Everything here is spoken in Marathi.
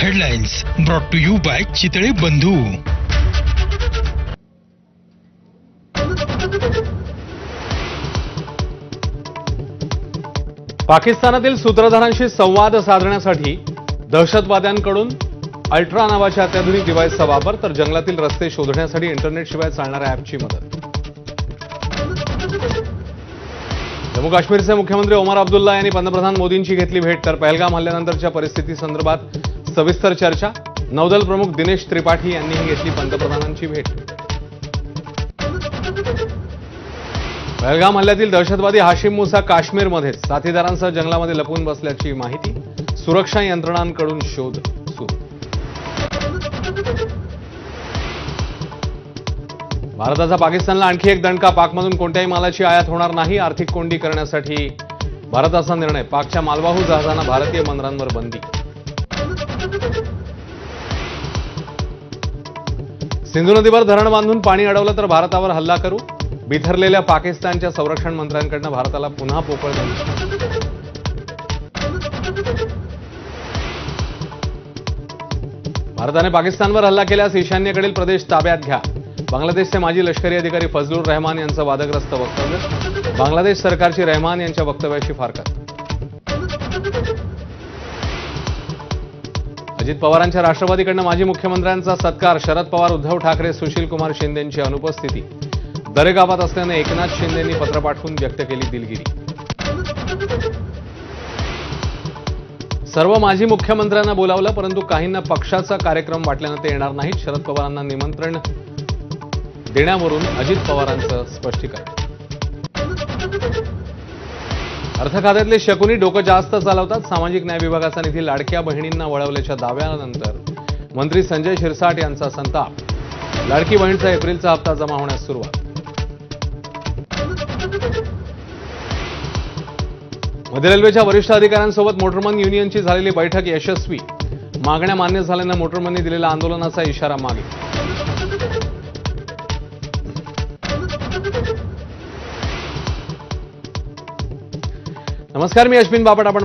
Headlines brought to you by Chitale Bandhu. पाकिस्तानातील सूत्रधारांशी संवाद साधण्यासाठी दहशतवाद्यांकडून अल्ट्रा नावाच्या अत्याधुनिक डिव्हाइसचा वापर, तर जंगलातील रस्ते शोधण्यासाठी इंटरनेटशिवाय चालणाऱ्या ॲपची मदत. जम्मू काश्मीरचे मुख्यमंत्री ओमर अब्दुल्ला यांनी पंतप्रधान मोदींची घेतली भेट, तर पहलगाम हल्ल्यानंतरच्या परिस्थितीसंदर्भात सविस्तर चर्चा. नौदल प्रमुख दिनेश त्रिपाठी यांनीही घेतली पंतप्रधानांची भेट. पहलगाम हल्ल्यातील दहशतवादी हाशिम मुसा काश्मीरमध्ये साथीदारांसह जंगलामध्ये लपून बसल्याची माहिती. सुरक्षा यंत्रणांकडून शोध सुरू. भारताचा पाकिस्तानला आणखी एक दणका. पाकमधून कोणत्याही मालाची आयात होणार नाही. आर्थिक कोंडी करण्यासाठी भारताचा निर्णय. पाकच्या मालवाहू जहाजांना भारतीय बंदरांवर बंदी. सिंधू नदीवर धरण बांधून पाणी अडवलं तर भारतावर हल्ला करू. बिथरलेल्या पाकिस्तानच्या संरक्षण मंत्र्यांकडून भारताला पुन्हा पोकळ झाली. भारताने पाकिस्तानवर हल्ला केल्यास ईशान्येकडील प्रदेश ताब्यात घ्या. बांगलादेशचे माजी लष्करी अधिकारी फजलुर रहमान यांचं वादग्रस्त वक्तव्य. बांगलादेश सरकारची रहमान यांच्या वक्तव्याची फारकत. अजित पवारांच्या राष्ट्रवादीकडून माजी मुख्यमंत्र्यांचा सत्कार. शरद पवार, उद्धव ठाकरे, सुशीलकुमार शिंदेंची अनुपस्थिती. दरेगावात असल्याने एकनाथ शिंदेंनी पत्र पाठवून व्यक्त केली दिलगिरी. सर्व माजी मुख्यमंत्र्यांना बोलावलं, परंतु काहींना पक्षाचा कार्यक्रम वाटल्यानं ते येणार नाहीत. शरद पवारांना निमंत्रण देण्यावरून अजित पवारांचं स्पष्टीकरण. अर्थ खात्यातले शकुनी डोकं जास्त चालवतात. सामाजिक न्याय विभागाचा निधी लाडक्या बहिणींना वळवल्याच्या दाव्यानंतर मंत्री संजय शिरसाट यांचा संताप. लाडकी बहीणचा एप्रिलचा हप्ता जमा होण्यास सुरुवात. मध्य रेल्वेच्या वरिष्ठ अधिकाऱ्यांसोबत मोटरमन युनियनची झालेली बैठक यशस्वी. मागण्या मान्य झाल्यानं मोटरमनने दिलेला आंदोलनाचा इशारा मागे. नमस्कार, मी अश्विन बापट. आपण